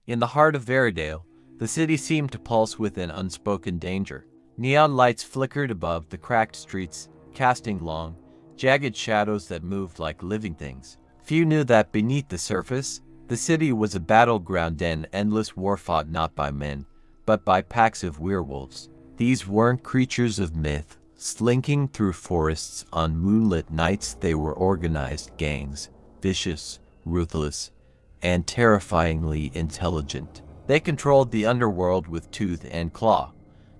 In the heart of Veridale, the city seemed to pulse with an unspoken danger. Neon lights flickered above the cracked streets, casting long, jagged shadows that moved like living things. Few knew that beneath the surface, the city was a battleground, an endless war fought not by men, but by packs of werewolves. These weren't creatures of myth, slinking through forests on moonlit nights. They were organized gangs, vicious, ruthless, and terrifyingly intelligent. They controlled the underworld with tooth and claw,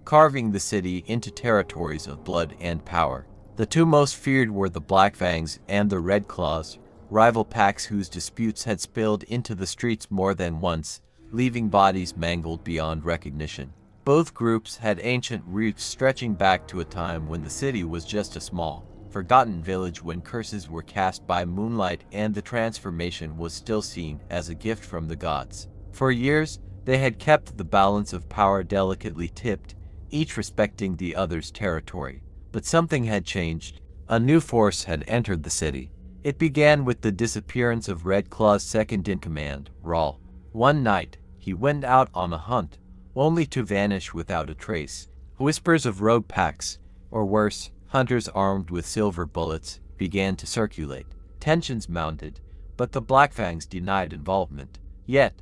carving the city into territories of blood and power. The two most feared were the Black Fangs and the Red Claws, rival packs whose disputes had spilled into the streets more than once, leaving bodies mangled beyond recognition. Both groups had ancient roots stretching back to a time when the city was just a small, forgotten village, when curses were cast by moonlight and the transformation was still seen as a gift from the gods. For years, they had kept the balance of power delicately tipped, each respecting the other's territory. But something had changed. A new force had entered the city. It began with the disappearance of Red Claw's second-in-command, Rawl. One night, he went out on a hunt, only to vanish without a trace. Whispers of rogue packs, or worse, hunters armed with silver bullets, began to circulate. Tensions mounted, but the Black Fangs denied involvement. Yet,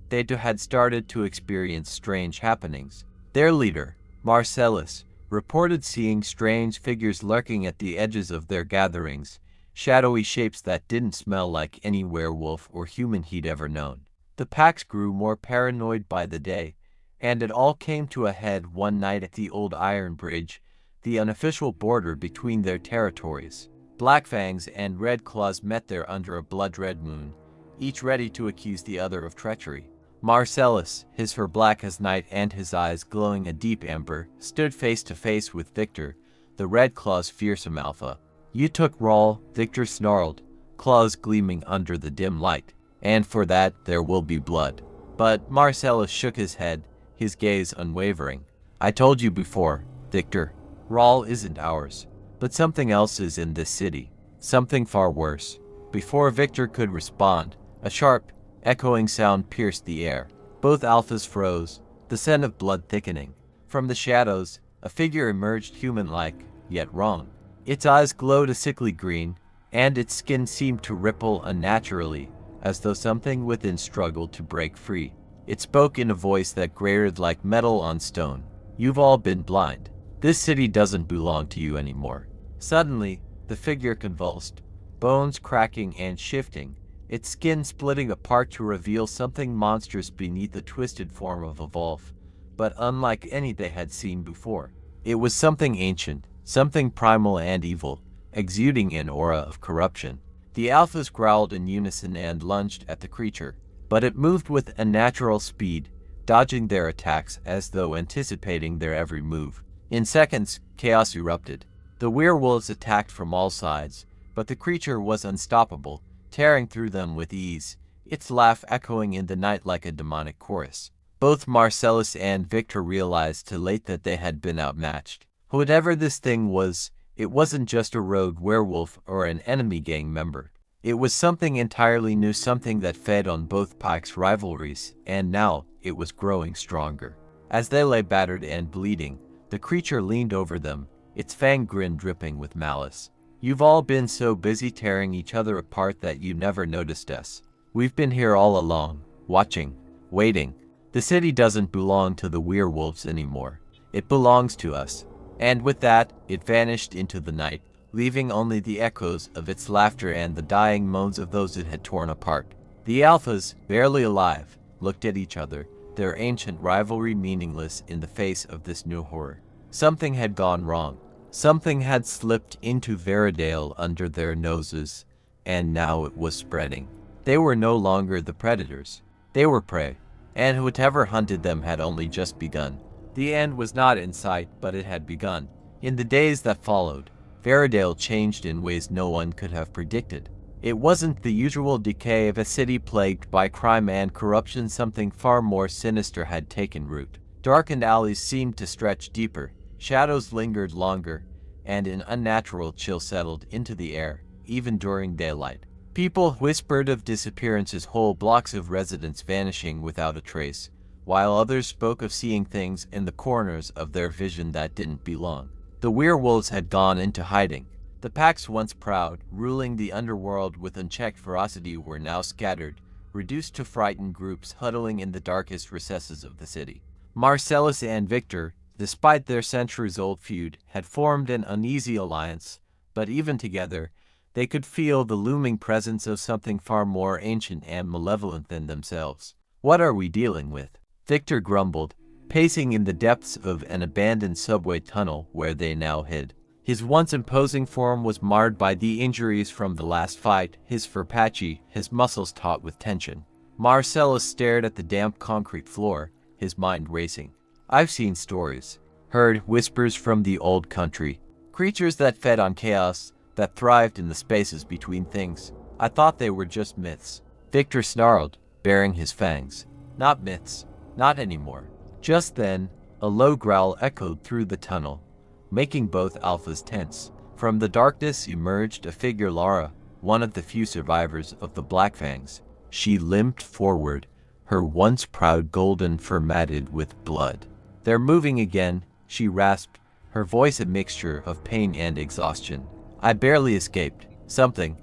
they too had started to experience strange happenings. Their leader, Marcellus, reported seeing strange figures lurking at the edges of their gatherings, shadowy shapes that didn't smell like any werewolf or human he'd ever known. The packs grew more paranoid by the day, and it all came to a head one night at the old Iron Bridge, the unofficial border between their territories. Black Fangs and Red Claws met there under a blood-red moon, each ready to accuse the other of treachery. Marcellus, his fur black as night and his eyes glowing a deep amber, stood face to face with Victor, the Red Claw's fearsome alpha. "You took Rawl," Victor snarled, claws gleaming under the dim light. "And for that, there will be blood." But Marcellus shook his head, his gaze unwavering. "I told you before, Victor, Rawl isn't ours. But something else is in this city. Something far worse." Before Victor could respond, a sharp, echoing sound pierced the air. Both alphas froze, the scent of blood thickening. From the shadows, a figure emerged, human-like, yet wrong. Its eyes glowed a sickly green, and its skin seemed to ripple unnaturally, as though something within struggled to break free. It spoke in a voice that grated like metal on stone. "You've all been blind. This city doesn't belong to you anymore." Suddenly, the figure convulsed, bones cracking and shifting, its skin splitting apart to reveal something monstrous beneath the twisted form of a wolf, but unlike any they had seen before. It was something ancient, something primal and evil, exuding an aura of corruption. The alphas growled in unison and lunged at the creature, but it moved with unnatural speed, dodging their attacks as though anticipating their every move. In seconds, chaos erupted. The werewolves attacked from all sides, but the creature was unstoppable, tearing through them with ease, its laugh echoing in the night like a demonic chorus. Both Marcellus and Victor realized too late that they had been outmatched. Whatever this thing was, it wasn't just a rogue werewolf or an enemy gang member. It was something entirely new, something that fed on both packs' rivalries, and now it was growing stronger. As they lay battered and bleeding, the creature leaned over them, its fang grin dripping with malice. "You've all been so busy tearing each other apart that you never noticed us. We've been here all along, watching, waiting. The city doesn't belong to the werewolves anymore. It belongs to us." And with that, it vanished into the night, leaving only the echoes of its laughter and the dying moans of those it had torn apart. The alphas, barely alive, looked at each other, their ancient rivalry meaningless in the face of this new horror. Something had gone wrong. Something had slipped into Veridale under their noses, and now it was spreading. They were no longer the predators. They were prey, and whatever hunted them had only just begun. The end was not in sight, but it had begun. In the days that followed, Veridale changed in ways no one could have predicted. It wasn't the usual decay of a city plagued by crime and corruption. Something far more sinister had taken root. Darkened alleys seemed to stretch deeper, shadows lingered longer, and an unnatural chill settled into the air, even during daylight. People whispered of disappearances, whole blocks of residents vanishing without a trace, while others spoke of seeing things in the corners of their vision that didn't belong. The werewolves had gone into hiding. The packs, once proud, ruling the underworld with unchecked ferocity, were now scattered, reduced to frightened groups huddling in the darkest recesses of the city. Marcellus and Victor, despite their centuries-old feud, had formed an uneasy alliance, but even together, they could feel the looming presence of something far more ancient and malevolent than themselves. "What are we dealing with?" Victor grumbled, pacing in the depths of an abandoned subway tunnel where they now hid. His once imposing form was marred by the injuries from the last fight, his fur patchy, his muscles taut with tension. Marcellus stared at the damp concrete floor, his mind racing. "I've seen stories, heard whispers from the old country, creatures that fed on chaos, that thrived in the spaces between things. I thought they were just myths." Victor snarled, baring his fangs. "Not myths. Not anymore." Just then, a low growl echoed through the tunnel, making both alphas tense. From the darkness emerged a figure, Lara, one of the few survivors of the Black Fangs. She limped forward, her once proud golden fur matted with blood. "They're moving again," she rasped, her voice a mixture of pain and exhaustion. "I barely escaped. Something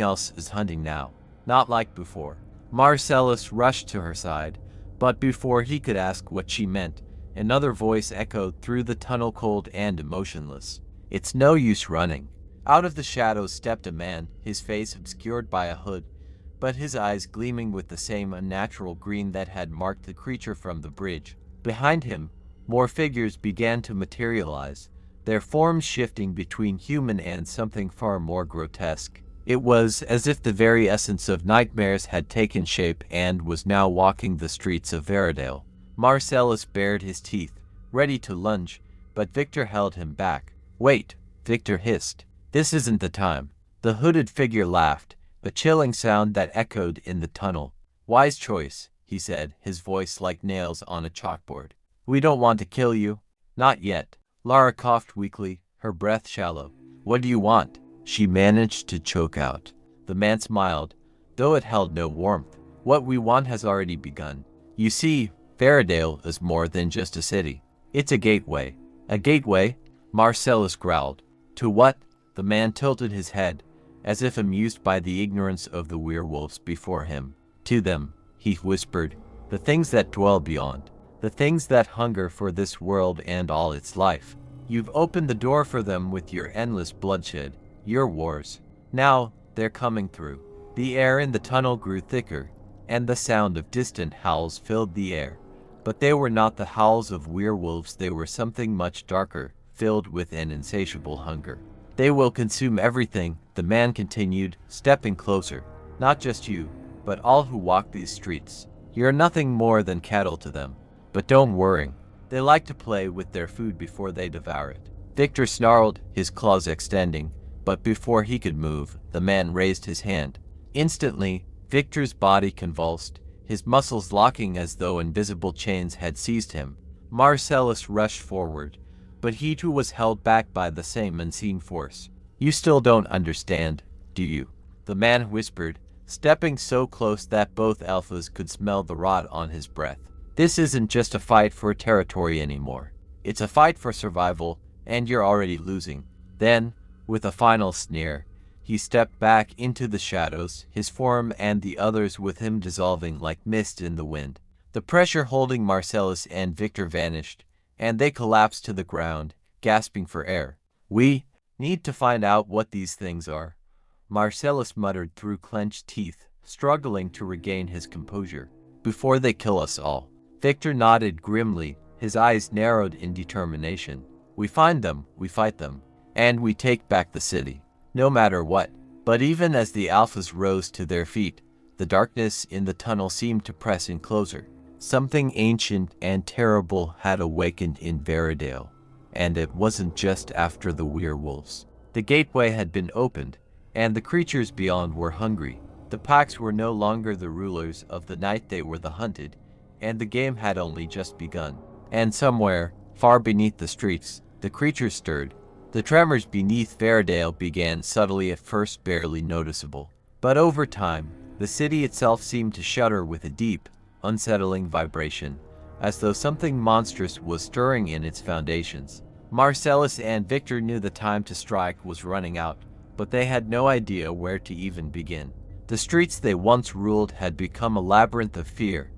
else is hunting now. Not like before." Marcellus rushed to her side, but before he could ask what she meant, another voice echoed through the tunnel, cold and emotionless. "It's no use running." Out of the shadows stepped a man, his face obscured by a hood, but his eyes gleaming with the same unnatural green that had marked the creature from the bridge. Behind him, more figures began to materialize, their forms shifting between human and something far more grotesque. It was as if the very essence of nightmares had taken shape and was now walking the streets of Veridale. Marcellus bared his teeth, ready to lunge, but Victor held him back. "Wait," Victor hissed. "This isn't the time." The hooded figure laughed, a chilling sound that echoed in the tunnel. "Wise choice," he said, his voice like nails on a chalkboard. "We don't want to kill you. Not yet." Lara coughed weakly, her breath shallow. "What do you want?" she managed to choke out. The man smiled, though it held no warmth. "What we want has already begun. You see, Veridale is more than just a city. It's a gateway." "A gateway?" Marcellus growled. "To what?" The man tilted his head, as if amused by the ignorance of the werewolves before him. "To them," he whispered, "the things that dwell beyond. The things that hunger for this world and all its life. You've opened the door for them with your endless bloodshed, your wars. Now, they're coming through." The air in the tunnel grew thicker, and the sound of distant howls filled the air. But they were not the howls of werewolves, they were something much darker, filled with an insatiable hunger. "They will consume everything," the man continued, stepping closer. "Not just you, but all who walk these streets. You're nothing more than cattle to them. But don't worry. They like to play with their food before they devour it." Victor snarled, his claws extending, but before he could move, the man raised his hand. Instantly, Victor's body convulsed, his muscles locking as though invisible chains had seized him. Marcellus rushed forward, but he too was held back by the same unseen force. "You still don't understand, do you?" the man whispered, stepping so close that both alphas could smell the rot on his breath. "This isn't just a fight for territory anymore. It's a fight for survival, and you're already losing." Then, with a final sneer, he stepped back into the shadows, his form and the others with him dissolving like mist in the wind. The pressure holding Marcellus and Victor vanished, and they collapsed to the ground, gasping for air. "We need to find out what these things are," Marcellus muttered through clenched teeth, struggling to regain his composure. "Before they kill us all." Victor nodded grimly, his eyes narrowed in determination. "We find them, we fight them, and we take back the city. No matter what." But even as the alphas rose to their feet, the darkness in the tunnel seemed to press in closer. Something ancient and terrible had awakened in Veridale, and it wasn't just after the werewolves. The gateway had been opened, and the creatures beyond were hungry. The packs were no longer the rulers of the night, they were the hunted, and the game had only just begun. And somewhere, far beneath the streets, the creatures stirred. The tremors beneath Veridale began subtly, at first barely noticeable. But over time, the city itself seemed to shudder with a deep, unsettling vibration, as though something monstrous was stirring in its foundations. Marcellus and Victor knew the time to strike was running out, but they had no idea where to even begin. The streets they once ruled had become a labyrinth of fear,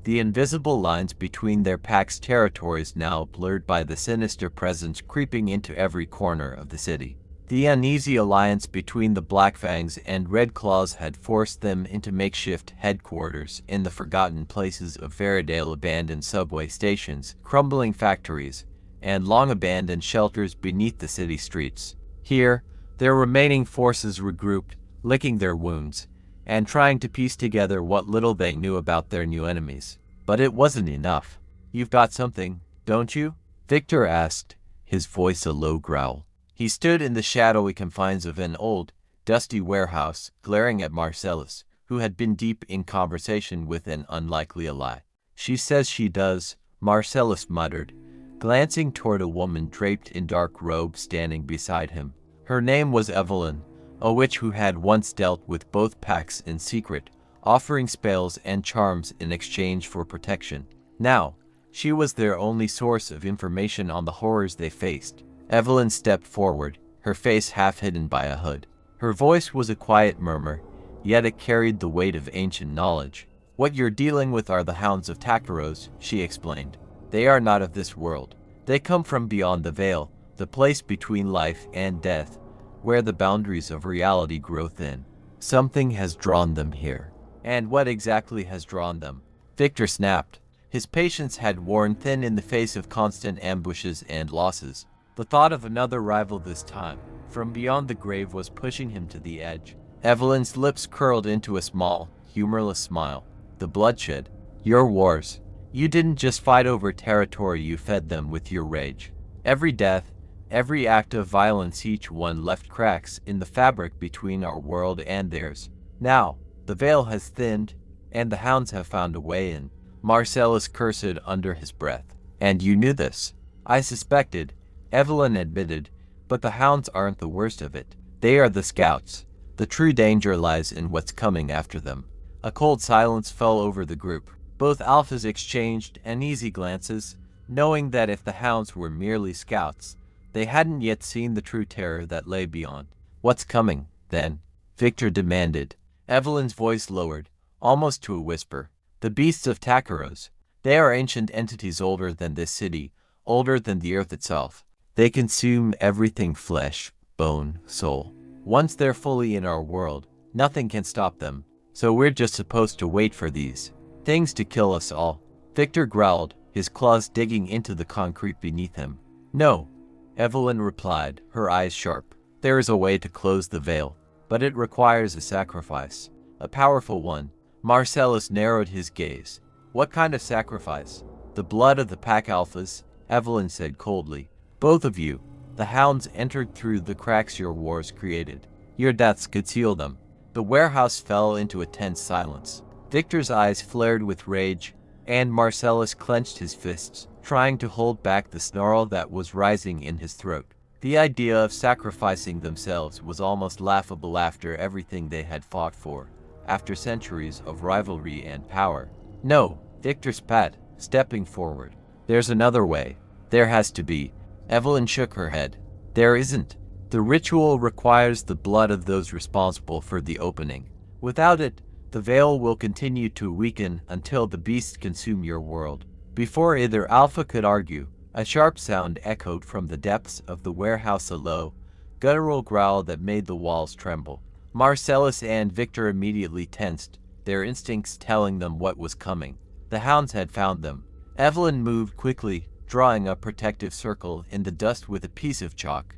the invisible lines between their packs' territories now blurred by the sinister presence creeping into every corner of the city. The uneasy alliance between the Black Fangs and Red Claws had forced them into makeshift headquarters in the forgotten places of Veridale, abandoned subway stations, crumbling factories, and long-abandoned shelters beneath the city streets. Here, their remaining forces regrouped, licking their wounds, and trying to piece together what little they knew about their new enemies. But it wasn't enough. "You've got something, don't you?" Victor asked, his voice a low growl. He stood in the shadowy confines of an old, dusty warehouse, glaring at Marcellus, who had been deep in conversation with an unlikely ally. "She says she does," Marcellus muttered, glancing toward a woman draped in dark robes standing beside him. Her name was Evelyn, a witch who had once dealt with both packs in secret, offering spells and charms in exchange for protection. Now, she was their only source of information on the horrors they faced. Evelyn stepped forward, her face half hidden by a hood. Her voice was a quiet murmur, yet it carried the weight of ancient knowledge. "What you're dealing with are the hounds of Takaros," she explained. "They are not of this world. They come from beyond the veil, the place between life and death, where the boundaries of reality grow thin. Something has drawn them here." "And what exactly has drawn them?" Victor snapped. His patience had worn thin in the face of constant ambushes and losses. The thought of another rival this time, from beyond the grave, was pushing him to the edge. Evelyn's lips curled into a small, humorless smile. "The bloodshed. Your wars. You didn't just fight over territory, you fed them with your rage. Every death, every act of violence, each one left cracks in the fabric between our world and theirs. Now, the veil has thinned, and the hounds have found a way in." Marcellus cursed under his breath. "And you knew this?" "I suspected," Evelyn admitted, "but the hounds aren't the worst of it. They are the scouts. The true danger lies in what's coming after them." A cold silence fell over the group. Both alphas exchanged uneasy glances, knowing that if the hounds were merely scouts, they hadn't yet seen the true terror that lay beyond. "What's coming, then?" Victor demanded. Evelyn's voice lowered, almost to a whisper. "The beasts of Takaros. They are ancient entities older than this city, older than the earth itself. They consume everything flesh, bone, soul. Once they're fully in our world, nothing can stop them. So we're just supposed to wait for these things to kill us all." Victor growled, his claws digging into the concrete beneath him. "No," Evelyn replied, her eyes sharp. "There is a way to close the veil, but it requires a sacrifice. A powerful one." Marcellus narrowed his gaze. "What kind of sacrifice?" "The blood of the pack alphas," Evelyn said coldly. "Both of you. The hounds entered through the cracks your wars created. Your deaths could seal them." The warehouse fell into a tense silence. Victor's eyes flared with rage, and Marcellus clenched his fists, trying to hold back the snarl that was rising in his throat. The idea of sacrificing themselves was almost laughable after everything they had fought for, after centuries of rivalry and power. "No," Victor spat, stepping forward. "There's another way. There has to be." Evelyn shook her head. "There isn't. The ritual requires the blood of those responsible for the opening. Without it, the veil will continue to weaken until the beasts consume your world." Before either alpha could argue, a sharp sound echoed from the depths of the warehouse, a low, guttural growl that made the walls tremble. Marcellus and Victor immediately tensed, their instincts telling them what was coming. The hounds had found them. Evelyn moved quickly, drawing a protective circle in the dust with a piece of chalk,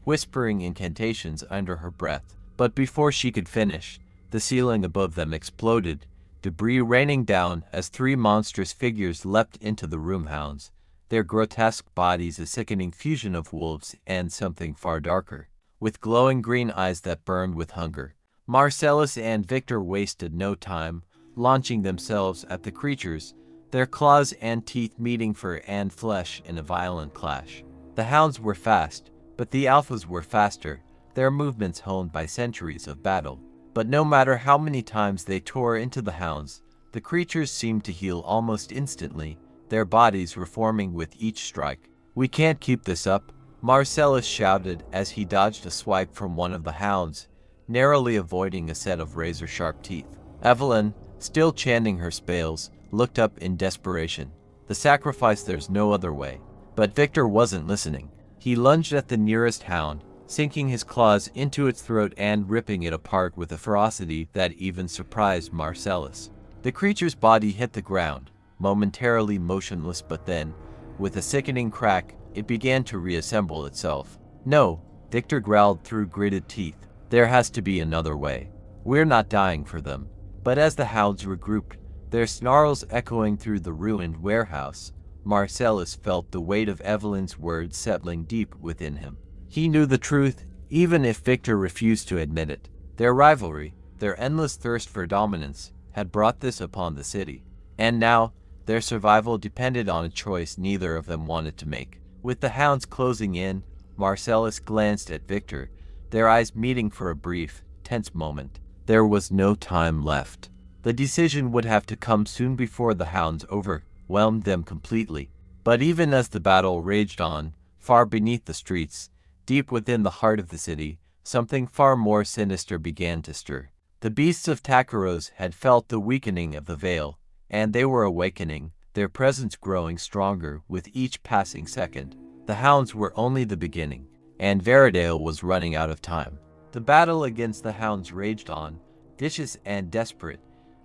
whispering incantations under her breath. But before she could finish, the ceiling above them exploded, debris raining down as three monstrous figures leapt into the room. Hounds, their grotesque bodies a sickening fusion of wolves and something far darker, with glowing green eyes that burned with hunger. Marcellus and Victor wasted no time, launching themselves at the creatures, their claws and teeth meeting fur and flesh in a violent clash. The hounds were fast, but the alphas were faster, their movements honed by centuries of battle. But no matter how many times they tore into the hounds, the creatures seemed to heal almost instantly, their bodies reforming with each strike. "We can't keep this up," Marcellus shouted as he dodged a swipe from one of the hounds, narrowly avoiding a set of razor-sharp teeth. Evelyn, still chanting her spells, looked up in desperation. The sacrifice, there's no other way. But Victor wasn't listening. He lunged at the nearest hound, sinking his claws into its throat and ripping it apart with a ferocity that even surprised Marcellus. The creature's body hit the ground, momentarily motionless, but then, with a sickening crack, it began to reassemble itself. "No," Victor growled through gritted teeth. "There has to be another way. We're not dying for them." But as the hounds regrouped, their snarls echoing through the ruined warehouse, Marcellus felt the weight of Evelyn's words settling deep within him. He knew the truth, even if Victor refused to admit it. Their rivalry, their endless thirst for dominance, had brought this upon the city. And now, their survival depended on a choice neither of them wanted to make. With the hounds closing in, Marcellus glanced at Victor, their eyes meeting for a brief, tense moment. There was no time left. The decision would have to come soon before the hounds overwhelmed them completely. But even as the battle raged on, far beneath the streets, deep within the heart of the city, something far more sinister began to stir. The beasts of Takaros had felt the weakening of the veil, and they were awakening, their presence growing stronger with each passing second. The hounds were only the beginning, and Veridale was running out of time. The battle against the hounds raged on, vicious and desperate,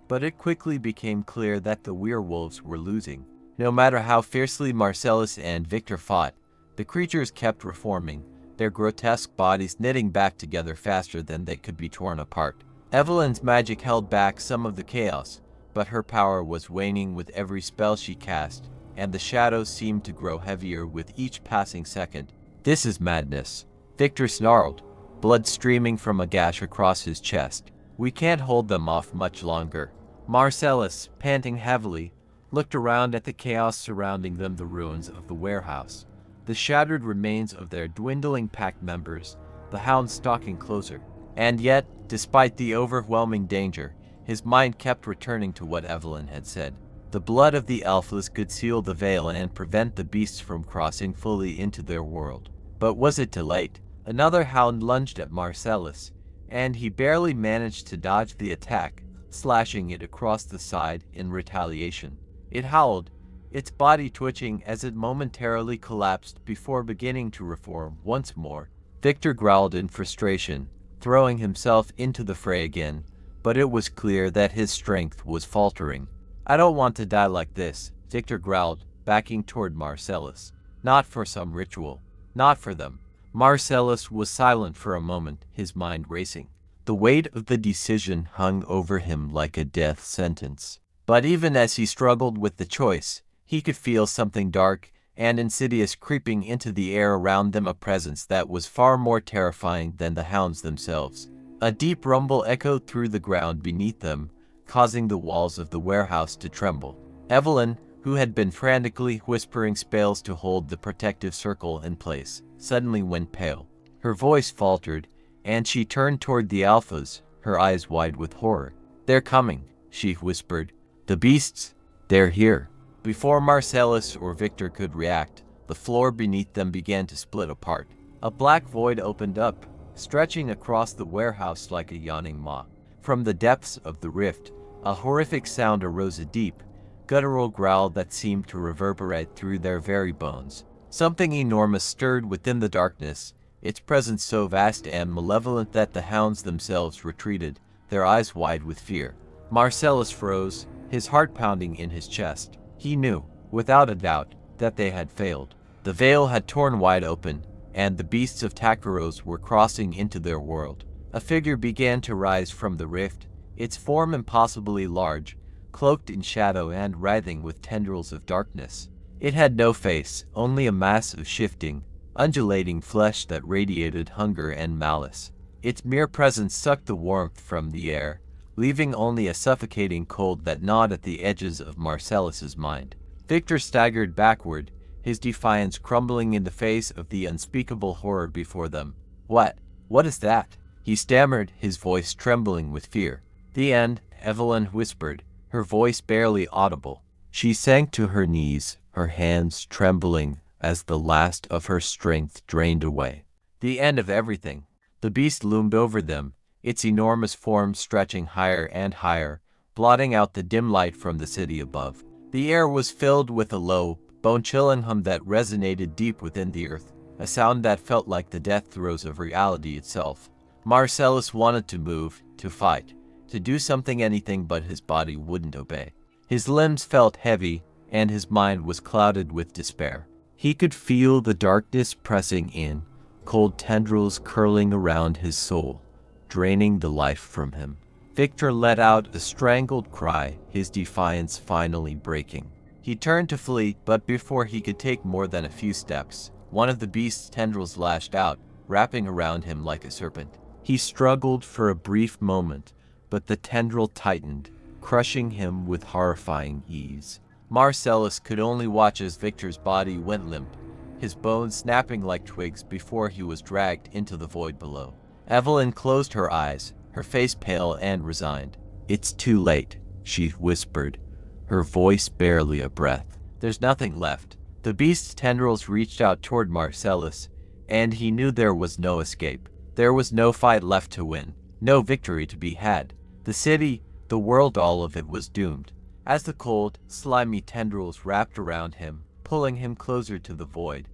but it quickly became clear that the werewolves were losing. No matter how fiercely Marcellus and Victor fought, the creatures kept reforming, their grotesque bodies knitting back together faster than they could be torn apart. Evelyn's magic held back some of the chaos, but her power was waning with every spell she cast, and the shadows seemed to grow heavier with each passing second. "This is madness," Victor snarled, blood streaming from a gash across his chest. "We can't hold them off much longer." Marcellus, panting heavily, looked around at the chaos surrounding them, the ruins of the warehouse, the shattered remains of their dwindling pack members, the hounds stalking closer. And yet, despite the overwhelming danger, his mind kept returning to what Evelyn had said. The blood of the alphas could seal the veil and prevent the beasts from crossing fully into their world. But was it too late? Another hound lunged at Marcellus, and he barely managed to dodge the attack, slashing it across the side in retaliation. It howled, its body twitching as it momentarily collapsed before beginning to reform once more. Victor growled in frustration, throwing himself into the fray again, but it was clear that his strength was faltering. "I don't want to die like this," Victor growled, backing toward Marcellus. "Not for some ritual. Not for them." Marcellus was silent for a moment, his mind racing. The weight of the decision hung over him like a death sentence. But even as he struggled with the choice, he could feel something dark and insidious creeping into the air around them, a presence that was far more terrifying than the hounds themselves. A deep rumble echoed through the ground beneath them, causing the walls of the warehouse to tremble. Evelyn, who had been frantically whispering spells to hold the protective circle in place, suddenly went pale. Her voice faltered, and she turned toward the alphas, her eyes wide with horror. "They're coming," she whispered. "The beasts, they're here." Before Marcellus or Victor could react, the floor beneath them began to split apart. A black void opened up, stretching across the warehouse like a yawning maw. From the depths of the rift, a horrific sound arose, a deep, guttural growl that seemed to reverberate through their very bones. Something enormous stirred within the darkness, its presence so vast and malevolent that the hounds themselves retreated, their eyes wide with fear. Marcellus froze, his heart pounding in his chest. He knew, without a doubt, that they had failed. The veil had torn wide open, and the beasts of Takaros were crossing into their world. A figure began to rise from the rift, its form impossibly large, cloaked in shadow and writhing with tendrils of darkness. It had no face, only a mass of shifting, undulating flesh that radiated hunger and malice. Its mere presence sucked the warmth from the air, leaving only a suffocating cold that gnawed at the edges of Marcellus's mind. Victor staggered backward, his defiance crumbling in the face of the unspeakable horror before them. What is that?" he stammered, his voice trembling with fear. "The end," Evelyn whispered, her voice barely audible. She sank to her knees, her hands trembling as the last of her strength drained away. The end of everything. The beast loomed over them, its enormous form stretching higher and higher, blotting out the dim light from the city above. The air was filled with a low, bone-chilling hum that resonated deep within the earth, a sound that felt like the death throes of reality itself. Marcellus wanted to move, to fight, to do something, anything, but his body wouldn't obey. His limbs felt heavy, and his mind was clouded with despair. He could feel the darkness pressing in, cold tendrils curling around his soul, draining the life from him. Victor let out a strangled cry, his defiance finally breaking. He turned to flee, but before he could take more than a few steps, one of the beast's tendrils lashed out, wrapping around him like a serpent. He struggled for a brief moment, but the tendril tightened, crushing him with horrifying ease. Marcellus could only watch as Victor's body went limp, his bones snapping like twigs before he was dragged into the void below. Evelyn closed her eyes, her face pale and resigned. "It's too late," she whispered, her voice barely a breath. "There's nothing left." The beast's tendrils reached out toward Marcellus, and he knew there was no escape. There was no fight left to win, no victory to be had. The city, the world, all of it was doomed. As the cold, slimy tendrils wrapped around him, pulling him closer to the void,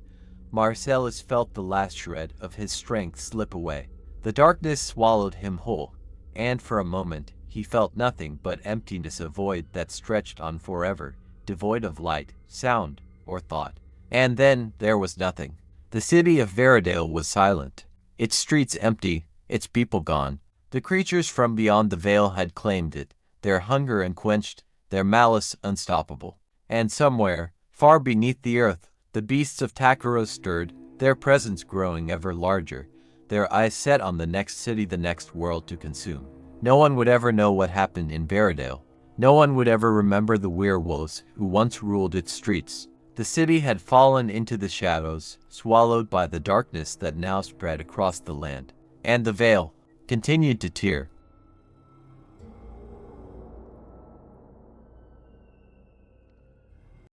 Marcellus felt the last shred of his strength slip away. The darkness swallowed him whole, and for a moment he felt nothing but emptiness, a void that stretched on forever, devoid of light, sound, or thought. And then there was nothing. The city of Veridale was silent, its streets empty, its people gone. The creatures from beyond the veil had claimed it, their hunger unquenched, their malice unstoppable. And somewhere, far beneath the earth, the beasts of Takaros stirred, their presence growing ever larger, their eyes set on the next city, the next world to consume. No one would ever know what happened in Veridale. No one would ever remember the werewolves who once ruled its streets. The city had fallen into the shadows, swallowed by the darkness that now spread across the land. And the veil continued to tear,